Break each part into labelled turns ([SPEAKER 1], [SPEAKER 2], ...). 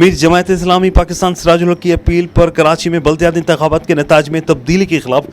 [SPEAKER 1] अमीर जमायत इस्लामी पाकिस्तान सिराजुल हक की अपील पर कराची में बल्दियाती इंतखाबात के नताज में तब्दीली के खिलाफ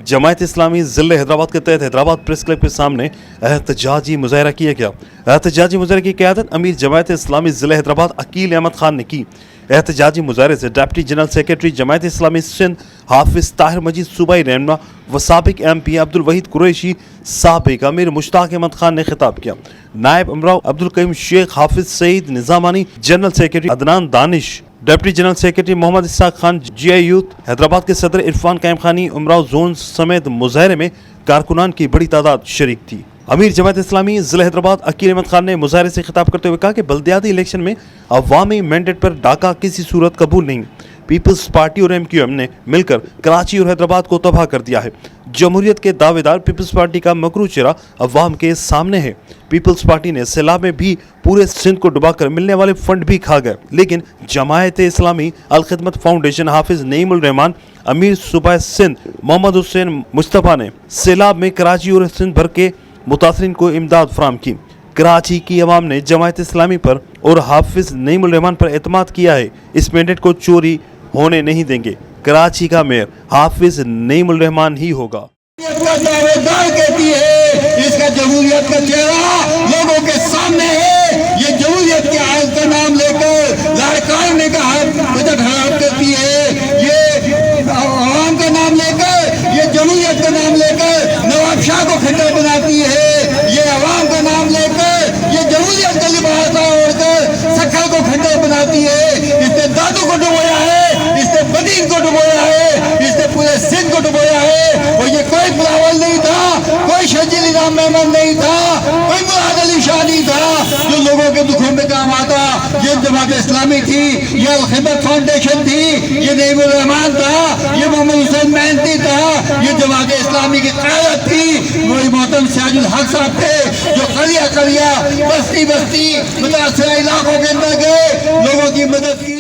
[SPEAKER 1] जमायत इस्लामी ज़िले हैदराबाद के तहत हैदराबाद प्रेस क्लब के सामने एहतजाजी मुजाहरा किया गया। एहतजाजी मुजाहरे की क़यादत अमीर जमायत इस्लामी ज़िले हैदराबाद अकील अहमद खान ने की। एहतजाजी मुजाहरे से डिप्टी जनरल सेक्रेटरी जमायत इस्लामी सिंध हाफिज ताहिर मजीद सूबाई रहनुमा व साबिक MP अब्दुल वहीद कुरैशी, साबिक अमीर मुश्ताक अहमद खान ने खिताब किया। नायब अमराव Abdul Qayyum Sheikh, Hafiz Saeed Nizamani, general secretary Adnan Danish, deputy general secretary Mohammad Ishaq Khan, GI youth Hyderabad के सदर इरफान कायम खानी, उमराव जोन समेत मुजाहरे में कारकुनान की बड़ी तादाद शरीक थी। अमीर जमायत इस्लामी ज़िला हैदराबाद अकील अहमद खान ने मुजाहरे से खिताब करते हुए कहा कि बल्दियाती इलेक्शन में अवामी मैंडेट पर डाका किसी सूरत कबूल नहीं। पीपल्स पार्टी और MQM ने मिलकर कराची और हैदराबाद को तबाह कर दिया है। जमहूरियत के दावेदार पीपल्स पार्टी का मकरू चेहरा अवाम के सामने है। पीपल्स पार्टी ने सैलाब में भी पूरे सिंध को डुबाकर मिलने वाले फंड भी खा गए, लेकिन जमायत इस्लामी अल खिदमत फाउंडेशन, हाफिज नईमुल रहमान, अमीर सूबा सिंध मोहम्मद हुसैन मुस्तफ़ा ने सैलाब में कराची और सिंध भर के मुतासरीन को इमदाद फराम की। कराची की अवाम ने जमायत इस्लामी पर और हाफिज नईमुल रहमान पर एतमाद किया है। इस मैंडेट को चोरी होने नहीं देंगे। कराची का मेयर हाफिज नईमुल रहमान ही होगा।
[SPEAKER 2] कहती है इसका जमहूरियत का चेहरा लोगों के सामने है। ये जमहूरियत के आज का नाम लेकर लाड़काने का बजट हराम करती है। ये आवाम का नाम लेकर, ये जमहूरियत का नाम लेकर नवाब शाह को खंडर बनाती है। ये आवाम का नाम लेकर ये जमहूरियत का लिबास ओढ़कर सखा को खंडर बनाती है। इसने दादू को डुबोया है, इसने बदीन को डुबोया है, इसने पूरे सिंध को डुबोया है। और ये कोई बिलावल नहीं था, कोई शजील इनाम मेहमान नहीं था, कोई मुराद अली शाह नहीं था जो लोगों के दुखों में काम आता। ये जमात इस्लामी थी, ये अल खिदमत फाउंडेशन थी, ये नईमुल रहमान था, ये मोहम्मद हुसैन मेहनती था, ये जमात इस्लामी की क़यादत थी। वही मोहतरम सिराजुल हक साहब थे जो कलिया कलिया बस्ती बस्ती मुतासरा इलाकों के अंदर गए, लोगों की मदद की।